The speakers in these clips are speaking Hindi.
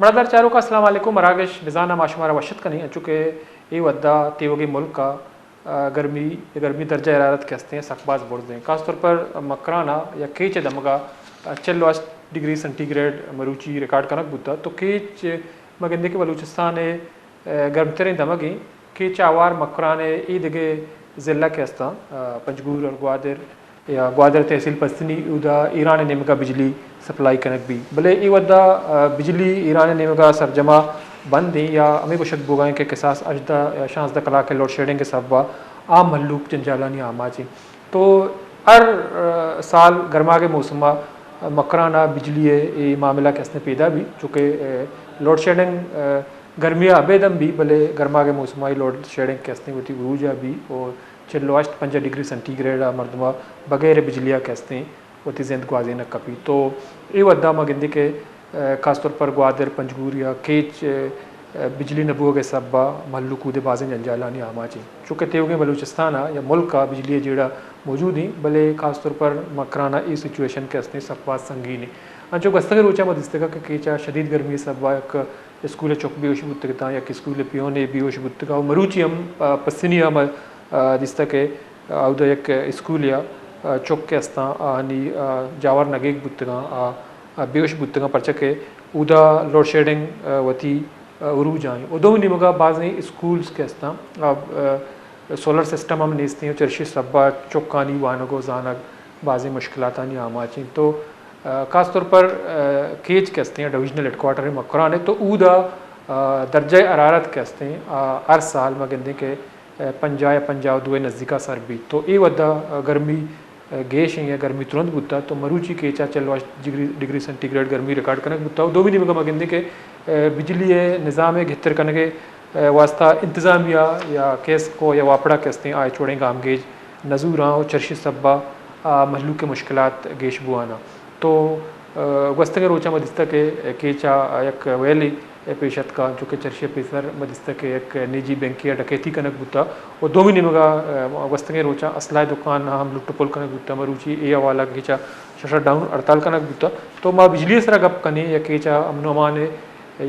बरदर चारों का अस्सलाम वालेकुम मरागश बिजाना माशुमारा वशत का नहीं चूँकि ये वद्दा तेवगे मुल्क का गर्मी दर्जा हरारत के हस्ते हैं सकबाज बोर्ड हैं खासतौर पर मकराना या केच दमगा चल डिग्री सेंटीग्रेड मरूची रिकॉर्ड कनक बुद्धा तो केच मगंदे के बलूचिस्तान गर्म तरीन दमगी केच आवार मकराने ईदगे ज़िला के हस्ता पंजगूर और ग्वादर या ग्वादर तहसील पस्तनी उदा ईरान नेमका बिजली सप्लाई कनक भी भले ई वद्दा बिजली ईरान नेमका सरजमा बंद ही या अमी बशक बुगाएं के किसास अजदा या शांसदा कला के लोड शेडिंग के सबा आम मल्लूक जंजालानी आमाची तो हर साल गर्मा के मौसमा मकराना बिजली ये मामला के हस्ते पैदा भी चूँकि लोड शेडिंग गर्मिया अबेदम भी भले गर्मा के मौसमा लोड शेडिंग के हस्ते होती वरूजा भी और चलो 5 डिग्री सेंटीग्रेड मरदमा बगैर बिजलिया के हस्ते होती जिंद ग्वाजे न कपी तो ये वद्दा मगिंदी के खासतौर पर ग्वादर पंजगूर या केच बिजली नबूह के सबा मल्लू कूदे बाजें जंजालानी आमाची चूँकि तेवगे बलूचिस्तान या मुल्क का बिजली जेड़ा मौजूद ही भले खासतौर पर मकराना ई सिचुएशन के हस्ते सबा संगीन है अंचो गस्तगर ऊँचा मदिस्तगा के केचा शदीद गर्मी सबा एक स्कूल चौक बेहोश बुतगता या स्कूल पियोने बेहोश बुतगा मरूची हम पसनी हम दिसता के उदा एक स्कूल या चौक के हस्ता आनी जावर नगेक बुतगा बेहोश बुतगा परचा के उदा लोड शेडिंग वती उरूज आए उदो निमगा बाज़ स्कूल्स के हस्ता सोलर सिस्टम हम नेस्ते हैं चर्शी सब्बा चौकानी वानगो जानक बाज़ मुश्किलात आमाची तो ख़ास तौर पर केज के हस्ते हैं डिविजनल हेडकोार्टर मकरान है तो ऊदा दर्जा हरारत के हस्ते हर साल मगंदे के 50 या 52 नज़दीका सर भी तो ये वद्दा गर्मी गेश है या गर्मी तुरंत बुता तो मरूची केचा चलो डिग्री सेंटीग्रेड गर्मी रिकॉर्ड करने बुता दो भी निमगा मगंदे के बिजली निज़ाम घितर करने के वास्ता इंतज़ामिया या केस को या वापड़ा के हस्ते आए छोड़ेंगे आमगेज नजूर चर्शी सब्बा महलू के मुश्किलात गेश बुआना तो वस्तगे रोचा मदिस्ता के केचा एक वैली पेशत का जो कि चर्चे पेसर मदिस्ता के एक निजी बैंक या डकैती कनक बुता और दो महीने मगा वस्तगे रोचा असलाह दुकान हम लुटपुल कनक बुता मरूची ए वाला केचा शटर डाउन हड़ताल कनक बुता तो माँ बिजली सरा गप कने या केचा अमनो अमान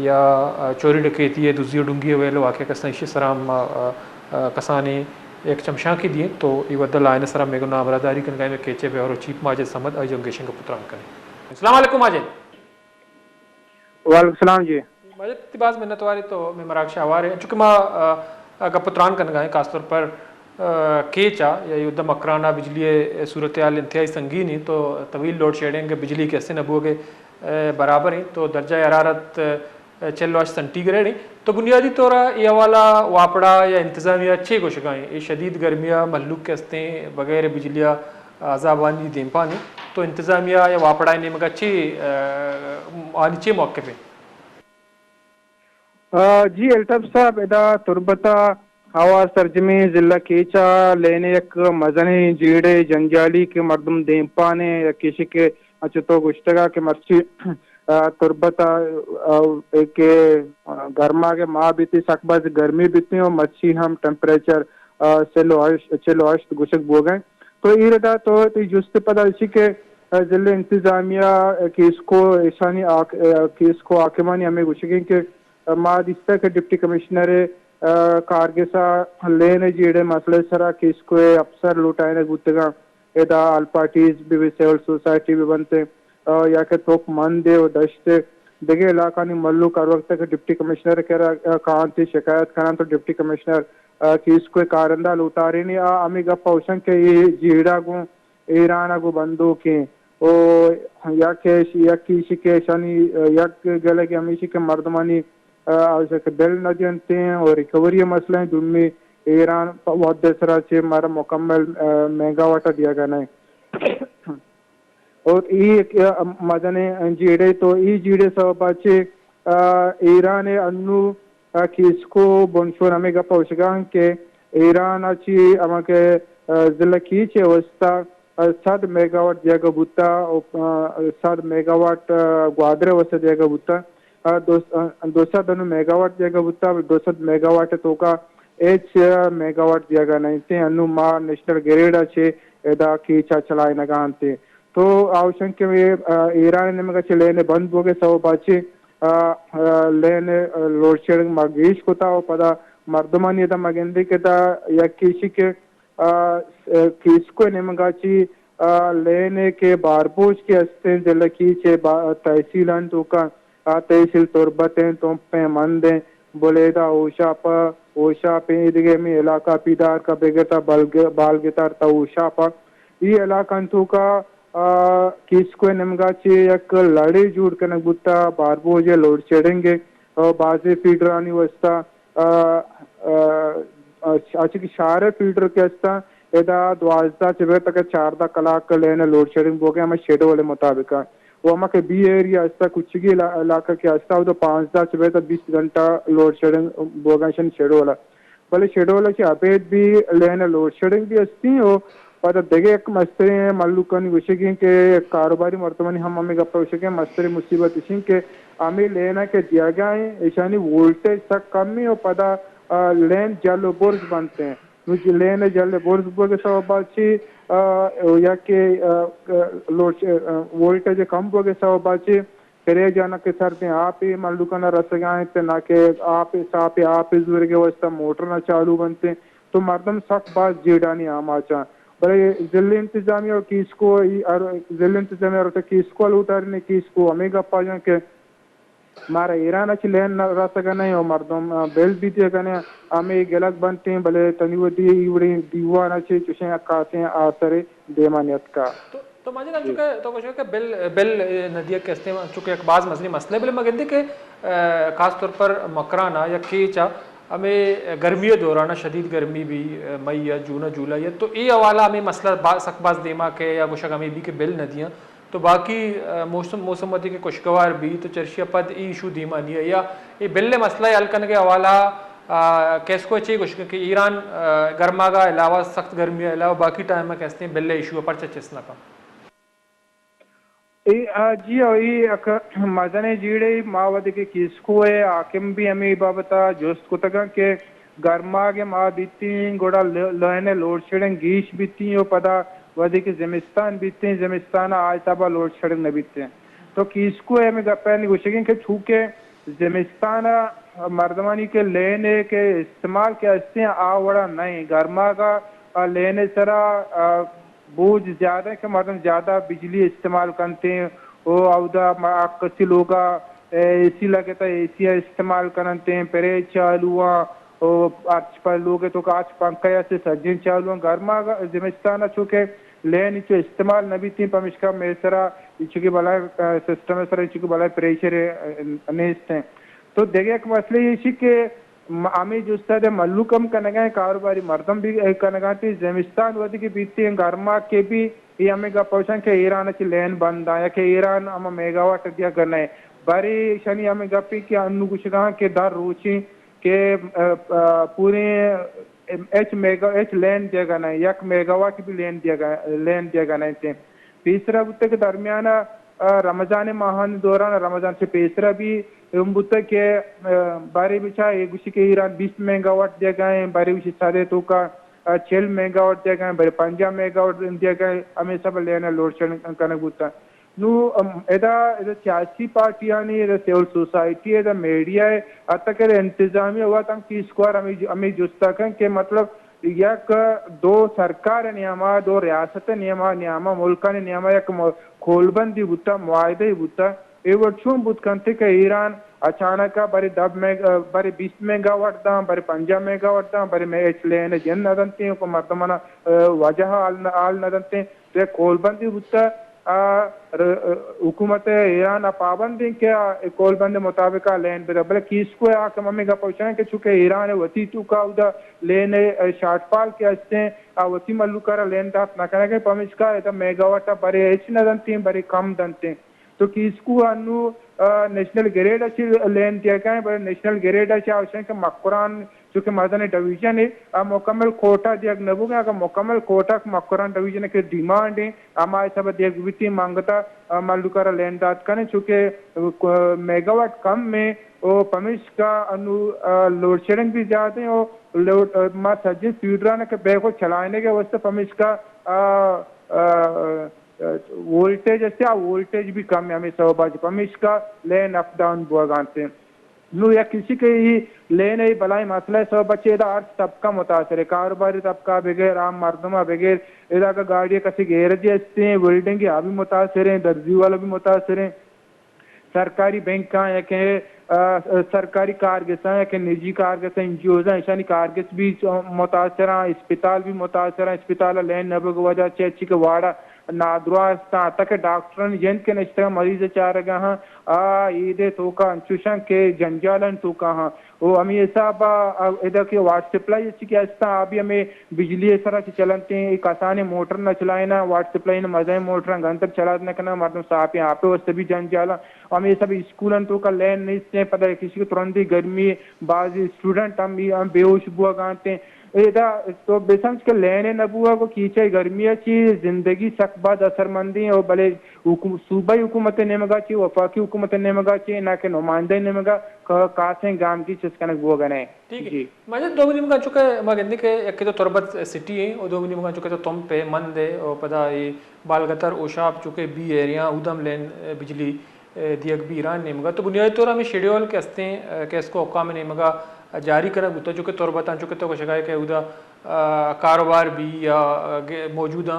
या चोरी डकैती है दुजियो डूंगी वेलो वाक़ कसा सराम कसाने एक चमशा की दिए तो ये वद्दल आयन सरा मेगो नामरादारी कन में केचे पे और चीफ माजिद समद अजंगेशन का पुत्रान करें अस्सलाम वालेकुम माजिद वालेकुम सलाम जी माजिद तिबाज मिन्नत वाली तो मैं मराक शावार है चूँकि माँ का पुत्रान कन गए खासतौर पर केचा या युद्ध मकराना बिजली सूरत हाल इंतहाई संगीन ही तो तवील लोड शेडिंग बिजली के हस्से नबू के बराबर ही तो दर्जा हरारत चल सेंटीग्रेड ही तो बुनियादी तौर ये वाला वापड़ा या इंतज़ामिया अच्छे को शिकाएँ ये शदीद गर्मिया मल्लूक के हस्ते बगैर बिजलिया आज़ाबानी दें पानी तो इंतज़ामिया या वापड़ा ने मगर अच्छे अच्छे मौके पे जी अल्ताफ साहब इदा तुरबता हवा सरजमी ज़िला केचा लेने एक मजनी जीड़े जंजाली के मर्दम देंपाने या किसी के अचतो गुश्तगा के मर्ची तुरबता के गर्मा के माँ बीती सकबाज गर्मी बीती और मच्छी हम टेम्परेचर चलो अश्त गुशक बो गए तो इरदा तो जुस्त पदा इसी के ज़िले इंतज़ामिया कि इसको ईशानी कि इसको आकिमानी हमें गुशकें के माँ दिस्ता के डिप्टी कमिश्नर कारगेसा लेने जीड़े मसले सरा कि इसको अफसर लुटाने गुतगा एदा अल पार्टीज भी सिविल सोसाइटी भी बनते या के तोप मन दे और दश्ते देगे इलाका नहीं मल्लू कर वक्त के डिप्टी कमिश्नर कह रहा कहाँ थी शिकायत करा तो डिप्टी कमिश्नर कि इसको कारंदा लुटारे नहीं अमी गप पौशन के ये जीड़ा गु ईरान गु बंदूक के ओ या के शनि यक गले के हमेशा के मर्दमानी आवश्यक बिल न जानते हैं और रिकवरी मसले जिनमें ईरान बहुत देसरा से हमारा मुकम्मल मेगावाट दिया गया है और ये मदने जीड़े तो ये जीड़े सब बच्चे ईरान अन्नू कि इसको बंशोर हमें का पहुँचगा के ईरान अच्छी हमें के ज़िला की चे वस्ता 7 मेगावाट जगह बुता 7 मेगावाट ग्वादरे वस्ता जगह बुता 200 मेगावाट जगह बुता 200 मेगावाट तो का 8 मेगावाट जगह नहीं थे अन्नू माँ नेशनल ग्रिड अच्छे एदा की चलाए नगानते तो आवश्यक ईरान ने मगर चले बंद हो गए सब बाचे लेन load shedding magis kota o pada mardumani da magende ke da yakishi ke kisko nemgachi लेने के बारपोच के हस्ते जलकी चे तहसीलन तो का तहसील तुरबतें तो पे मंदे बोलेदा ओशा पे इधगे में इलाका पीदार का बेगता बालगेतार ता ओशा पा ये इलाका तो का किसको नमगा चे एक लड़े जुड़ के नगुत्ता बारपोच लोड चढ़ेंगे और बाजे फीडरानी वस्ता अच्छी शारे फीडर के हस्ता एदा 12 तक 4 कलाक लेने लोड शेडिंग बोगे हमें शेड्यूल मुताबिक वो हमें बी एरिया हस्ता कुछ की इलाका के हस्ता वो तो 5 तक 20 घंटा लोड शेडिंग बोगा शेड्यूल भले शेड्यूल की अपेट भी लेने लोड शेडिंग भी हस्ती हो पर देखे एक मस्तरी मल्लुकनी विषय के कारोबारी मर्तमानी हम हमें गप्पा विषय के मस्तरी मुसीबत इसी के हमें लेना के दिया गया है ईशानी वोल्टेज तक कम ही हो पता लेन जल बोर्स बनते हैं लेन जल बोर्स के सवबाची या के वोल्टेज कम के सवबाची करे जाना के सरते आप ही मल्लुकना रसगाएं ते ना के आप ही जुड़ के वस्ता मोटर ना चालू बनते तो मर्दम सख्त बात जीडानी आमाचा बड़े जिले इंतजामिया और किसको जिले इंतजामिया और किसको उतारने किसको हमें गप्पा जा के मारा ईरान अच्छी लेन रास्ता नहीं हो मर्दम बेल भी दिया करने हमें गलत बनते हैं भले तनिवदी इवड़ी दीवान अच्छे चुशे काते हैं आसरे देमानियत का तो माजी ना चुके तो कुछ के बिल नदिया के इस्तेमाल चुके एक बाज मसले बिल मगंदी के खास तौर पर मकराना या कीचा हमें गर्मी दौरान शदीद गर्मी भी मई या जून जुलाई या तो ये हवाला हमें मसला सकबाज देमा के या कुछ हमें भी के बिल नदियाँ तो बाकी मौसमती के खुशगवार भी तो चर्शिया पद ई इशू धीमा नहीं है या ये बिल्ले मसला हल्कन के हवाला कैसको चाहिए कुछ कि ईरान गर्मा का अलावा सख्त गर्मी के अलावा बाकी टाइम में कहते हैं बिल्ले इशू पर चचना का जी ये मजने जीड़े मावदी के किसको है आकिम भी हमें बाबता जोस्त को तक के गर्मा के माँ बीती गोड़ा लहने लोड शेडिंग गीश बीती हो पता वधी के जमिस्तान बीतते हैं जमिस्तान आज तबा लोड शेडिंग न बीतते हैं तो किसको है मैं गप्पा निगोशिंग के छूके जमिस्तान मर्दमानी के लेने के इस्तेमाल के हस्ते आवड़ा नहीं गर्मा का लेने सरा बोझ ज्यादा के मर्दम ज्यादा बिजली इस्तेमाल करते हैं वो अवधा कसी लोग एसी लगे तो एसी इस्तेमाल करते हैं परे चालू आज पर लोग तो आज पंखा से सज्जन चालू गर्मा जिमिस्तान चुके लेन इचो इस्तेमाल नबी थी पमिश्का मेसरा इचु की बला सिस्टम सर इचु की बला प्रेशर नेस्ट हैं तो देखे एक मसले ये कि आमी जुस्ता दे मल्लुकम कनगा कारोबारी मर्दम भी कनगा थी जमिस्तान वदी की बीती गर्मा के भी ये हमें का पहुंचा के ईरान की लेन बंद आया कि ईरान हम मेगावाट दिया करना है बारी शनि हमें गपी के अन्नु कुछ कहा के दर रुचि के पूरे एच लेन दिया गया नहीं एक मेगावाट भी लेन दिया गया नहीं थे तीसरा बुत्ते के दरमियान रमजान माहान दौरान रमजान से तीसरा भी बुत्ते के बारी बिछा एक उसी के ईरान 20 मेगावाट दिया गए बारी उसी सारे तो का 6 मेगावाट दिया गए बारी 5 मेगावाट दिया गए हमें सब लेना लोड शेडिंग करने बुत्ता नु एदा सियासी पार्टियां ने सिविल सोसाइटी है मीडिया है अतः के इंतजामिया हुआ तक की स्क्वायर हमें जुस्ता के मतलब यक दो सरकार नियमा दो रियासत नियमा मुल्का ने नियमा यक खोलबंदी बुता मुआहदे बुता एवं बुत कंते के ईरान अचानक बरी 20 मेगावाट दा बरी 5 मेगावाट दा बरी में एच लेने जन नदंते को मर्दमना वजह आल नदंते ते खोलबंदी बुता हुकूमत ईरान पाबंदी के कोलबंद मुताबिक लेन बरबल किसको आके मम्मी का पहुंचाएं कि चूंकि ईरान वती तू का उदा लेने शार्टफॉल के हस्ते वती मल्लुकारा लेन दात न करेंगे पमिश का इधर मेगावाट बड़े एच न दंते बड़े कम दंते तो किसको अनु नेशनल ग्रेड अच्छी लेन दिया गया बड़े नेशनल ग्रेड अच्छी आवश्यक है मकुरान चूंकि मदनी डिवीजन है मुकम्मल कोटा दिया नबूंगा अगर मुकम्मल कोटा मकुरान डिवीजन के डिमांड है हमारे सब देख वित्तीय मांगता मल्लुकारा लेन दात करें चूंकि मेगावाट कम में वो पमिश का अनु लोड शेडिंग भी ज्यादा है और लोड सज्जन फीडरान के बैग को चलाने के वास्ते पमिश का वोल्टेज ऐसे वोल्टेज भी कम है हमें सहबाज हमें इसका लेन अप डाउन बुआ गाते हैं नो या किसी के ही लेन ही बलाई मसला है सब बच्चे इधर अर्थ तबका मुतासर है कारोबारी तबका बगैर आम मर्दमा बगैर इधर का गाड़ी कसी गैरेज ऐसे हैं वेल्डिंग की भी मुतासर हैं दर्जी वाला भी मुतासर हैं सरकारी बैंक का है कि सरकारी कारगस है कि निजी कारगस एनजीओ ऐसा कारगस भी मुतासर हैं अस्पताल भी मुतासर हैं अस्पताल लैन नब वजह से अच्छी के वाड़ा नादुआ तक डॉक्टर जन के नश्ता मरीज चाह रहे हैं ईदे तो का अंशुशं के जंजालन तो कहाँ वो हमें ऐसा इधर के वाट सप्लाई अच्छी क्या अभी हमें बिजली सरा से चलते हैं एक आसानी मोटर न चलाए ना वाट सप्लाई न मजा मोटर घंटर चला न करना मतलब साफ यहाँ पे वो सभी जंजाला हमें सब स्कूल तो का लैन नहीं पता है किसी को तुरंत ही गर्मी बाज स्टूडेंट हम बेहोश बुआ गाते हैं एदा तो बेसंस के लेने नबुआ को कीचे गर्मी अच्छी जिंदगी सकबाद असरमंदी और भले सूबाई हुकूमत नेमगा ची वफाकी हुकूमत नेमगा ची ना के नुमाइंदे नेमगा कासे गांव की चिस्कनक बुआ गने ठीक है मजे दो मिनट में चुके मगंदी के एक तो तुरबत सिटी है और दो मिनट में चुके तो तुम पे मन दे और पता ये बालगतर ओशाप चुके बी एरिया उदम लेन बिजली दियक भी ईरान नेमगा तो बुनियादी तौर में शेड्यूल के हस्ते के इसको औकाम नेमगा जारी करना गुत्ता चुके तौर बता चुके तो शकाय के उदा कारोबार भी या मौजूदा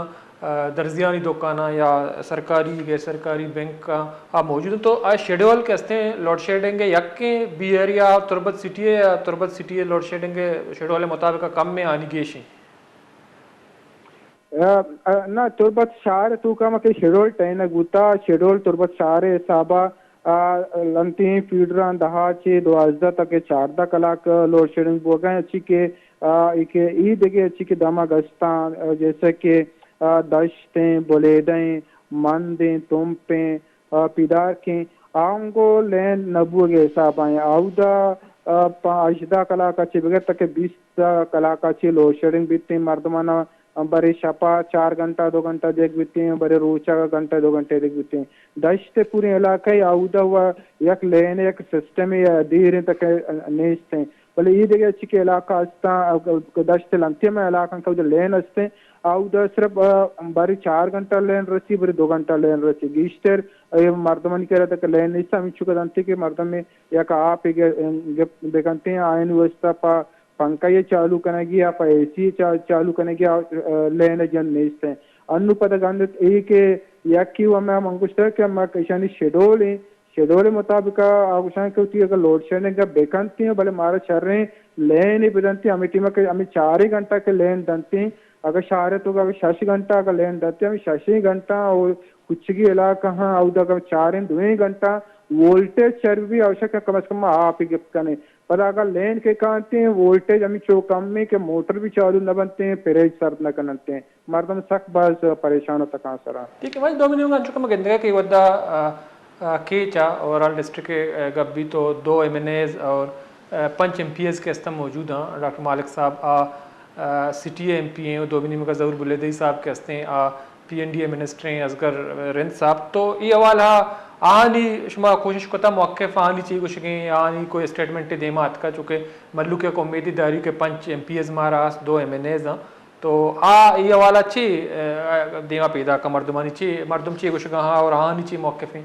दर्जियानी दुकाना या सरकारी गैर सरकारी बैंक का आप मौजूद हैं तो आज शेड्यूल के हस्ते लोड शेडिंग यक के बी एरिया तुरबत सिटी है या तुरबत सिटी है लोड शेडिंग शेड्यूल मुताबिक कम में आनी गेशी ना तुरबत शार तू का मके शेड्यूल टैन गुता शेड्यूल तुरबत शारे साबा लंती फीडरान दहाचे 12 तक 14 कलाक लोड शेडिंग बोगा अच्छी के इके ई देगे अच्छी के दमा गस्ता जैसे कि दश्तें बुलेदें मंदें तुमपें पिदार के आंगो लेन नबुगे साहब आए आउदा 18 कलाक अच्छे बगैर तक 20 कलाक अच्छे लोड शेडिंग बीतते मर्दमाना बड़े शपा 4 घंटा 2 घंटा देख बीते हैं बड़े रोचा का घंटा 2 घंटे देख बीते हैं दश्ते पूरे इलाके आउदा हुआ एक लेन एक सिस्टम है धीरे तक नेस्ट हैं बोले ये देखिए अच्छी के इलाका अस्ता दश्ते लंते में इलाका का जो लेन अस्ते आउदा सिर्फ बड़ी 4 घंटा लेन रसी बड़ी 2 घंटा लेन रसी गिस्टर मर्दमन के रहता लेन नहीं समी चुका दंते के मर्दम में या का आप बेकंते हैं आयन व्यवस्था पा पंखा ये चालू करेगी आप एसी चालू करेगी लेने जन नेस्ट है अनु पद गंध एक या कि मैं अंकुश कि मैं कैशानी शेड्यूल मुताबिक आकुशान के अगर लोड शेडिंग का बेकंती है भले मारे चल रहे लेन ही बदनती अमिटी में हमें 4 घंटा के लेन दंती अगर शारे तो अगर 6 घंटा का लेन दंते हमें 6 घंटा और कुछ की इलाका हाँ अगर 4 2 घंटा वोल्टेज चर्व भी आवश्यक है कम से कम आप ही गिफ्ट करने पर अगर लेन के कहते हैं वोल्टेज हमें चो कम में के मोटर भी चालू न बनते हैं पेरेज सर्द न करते हैं मर्दम सख्त बस परेशान होता कहाँ सरा ठीक है भाई 2 मिनट में चुका मैं गंदगा की वद्दा केचा ओवरऑल डिस्ट्रिक्ट के गब्बी तो 2 MNAs और 5 MPs के हस्ते मौजूद हैं डॉक्टर मालिक साहब सिटी MP हैं 2 मिनट का जरूर बुलेदई साहब के हस्ते PNDA मिनिस्टर हैं असगर रिंद साहब तो ये हवाला आनी शुमा कोशिश करता मौक़िफ़ आनी चाहिए कुछ के आनी कोई स्टेटमेंट दे मात का चुके मल्लू के को उम्मीदी दारी के 5 MPs महाराज 2 MNAs तो ये हवाला ची देवा पैदा का मर्दमानी ची मर्दम ची कुछ कहाँ और आनी चाहिए मौक़िफ़ें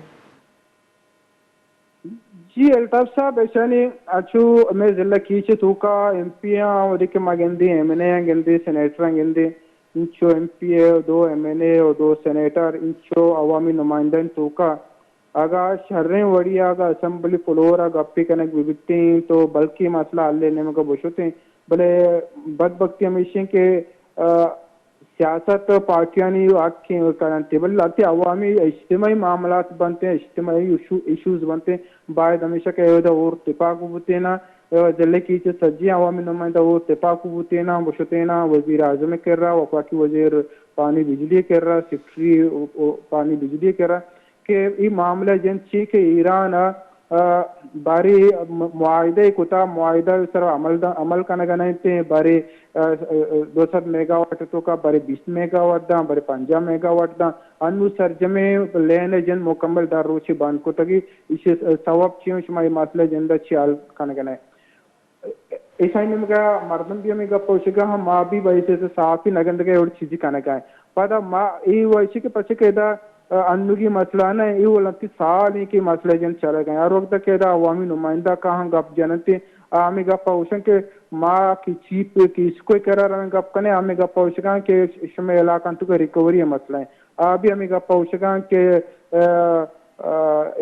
जी अल्ताफ साहब ऐसा नहीं अच्छू मैं जिला कीचे तू का MP और के मगंदी MNA गंदी सेनेटर गंदी इंचो MP 2 MNA और 2 सेनेटर इंचो अवामी नुमाइंदन तू का अगर शर्रें वड़ी अगर असेंबली फ्लोर अगर अपी कनक विभित्ती तो बल्कि मसला हल लेने में का बुशुते भले बदबख्ती हमेशा के सियासत पार्टियां नहीं आखी करते बल्कि लाते अवामी इज्तिमाई मामलात बनते हैं इज्तिमाई इशूज बनते हैं बाद हमेशा के और इत्तेफाक होते ना जल्ले की सज्जी अवामी नुमाइंदा वो इत्तेफाक होते ना बुशुते ना वजीर आजम कर रहा वफाकी वजीर पानी बिजली कर रहा सेक्रेटरी पानी बिजली कर रहा के ये मामला जन ची के ईरान बारी मुआहदे कुता मुआहदा सर अमल करने का नहीं बारी 200 मेगावाट तो का बारी 20 मेगावाट दा बारी 50 मेगावाट दा अनु सरजमे लेने जन मुकम्मल दार रोची बान को तगी इसे सवाब चियों शुमाई मसले जन दा चियाल करने का नहीं ऐसा ही में मर्दम भी हमें पोषेगा हम माँ भी वैसे से साफ ही नगंद के और चीज़ी करने का है पता मा ई वैसे के पचे के दा अनुगी मसला ना ई वलती साल की मसले जन चले गए और वक्त के दा अवामी नुमाइंदा का हम गप जनते आमी गप औशन के माँ की चीप की इसको करा रंग गप कने आमी गप औशगा के इसमें इलाका तो रिकवरी मसला है अभी आमी गप औशगा के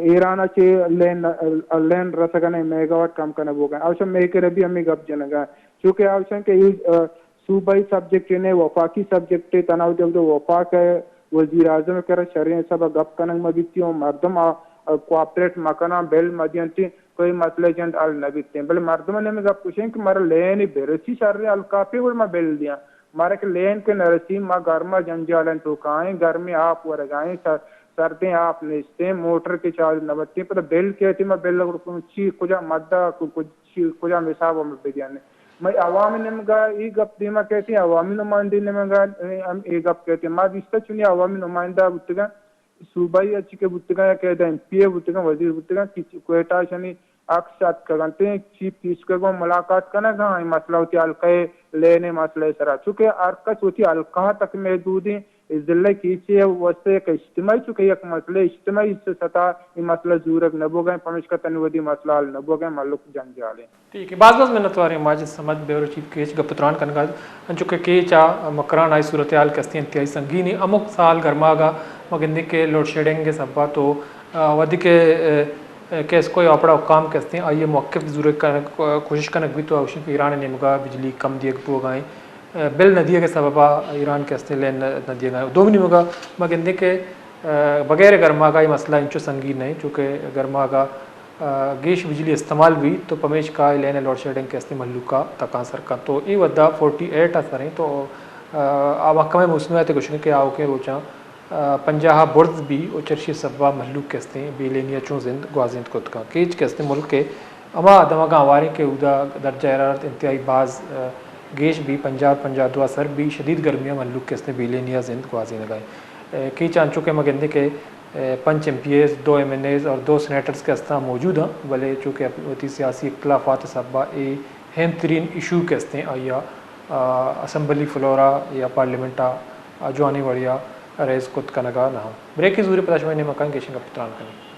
ईरान चे लेन रसगने मेगावाट कम करने बोगा औशन में के रबी आमी गप जनगा चूंकि औशन के सूबाई सब्जेक्ट ने वफाकी सब्जेक्ट तनाव जब वफाक वजीर आजम कर शरीय सब गप कनंग मबितियों मर्दम कोऑपरेट मकना बेल मदियंती कोई मसले जंद अल नबिते बल मर्दम ने में गप कुशें कि मर लेन बेरसी शर्रे अल काफी और मैं बेल दिया मारे के लेन के नरसी मा गर्मा जंजालन तो काएं गर्मी आप वरगाएं सर्दे आप निस्ते मोटर के चार्ज नबत्ती पर बेल के थी मैं बेल ची कुजा मद्दा कुजा मिसाब में बेदियाने मैं अवामी निमगा ई गप दीमा कहती अवामी नुमाइंदी निमगा ई गप कहती माँ दिस्ता चुनी अवामी नुमाइंदा बुतगा सूबाई अच्छी के बुतगा या कहते हैं पीए बुतगा वजीर बुतगा कोयटा शनि अक्सर करते चीफ किसके को मुलाकात करना कहाँ मसला होती अलकाए लेने मसले सरा चूंकि अरकस होती अलकाह तक महदूदी जिले कीचे वैसे एक इज्तिमाई चुके एक मसले इज्तिमाई से सता ये मसला जूरक नबो गए पमिश का तनवदी मसला नबो गए मालूक जंजाले ठीक है बाज में नतवारे माज समझ बेरो चीफ केच गपत्रान कनगा चुके केचा मकरान आई सूरत हाल कस्ती इंतहाई संगीन अमुक साल गर्मागा मगिंदी के लोड शेडिंग के सब्बा तो वधि के केस कोई अपड़ा काम कस्ते आइए मौक़िफ़ ज़रूर कोशिश करनक भी तो आवश्यक ईरान ने मुगा बिजली कम दिए पो गए बिल नदिया के सबबा ईरान के अस्ते लेन नदिया गए दो मिनी मुगा मगिंदी के बगैर गर्मा का ये मसला इंचो संगीन नहीं चूँकि गर्मा का गेश बिजली इस्तेमाल भी तो पमेश का लेने लोड शेडिंग के अस्ते मल्लू का तका सर का तो ये वद्दा 48 असरें तो महकमे मौसमियात कुछ के आओ के रोचा 50 बुर्ज भी उचरशी सब्बा मल्लूक के अस्ते बेलेनिया चूँ जिंद ग्वाजिंद कुत का केच के अस्ते मुल्क के अमा दमगा आवारी के उदा दर्जा हरारत इंतहाई बाज गेश भी पंजाब दुआ सर भी शदीद गर्मियाँ मल्लूक के अस्ते बेलेनिया जिंद ग्वाजिंद गए की चांचों के मगंदे के 5 MPs 2 MNAs और 2 सेनेटर्स के अस्ता मौजूद हैं भले चूँकि अपनी सियासी इख्तलाफात सब्बा ए अहम तरीन इशू के अस्ते या असम्बली फ्लोरा या पार्लियामेंटा अजवानी वड़िया रेज कुत कनगा ना ब्रेक की जरूरी पता में मकान केशन का पुत्रान करें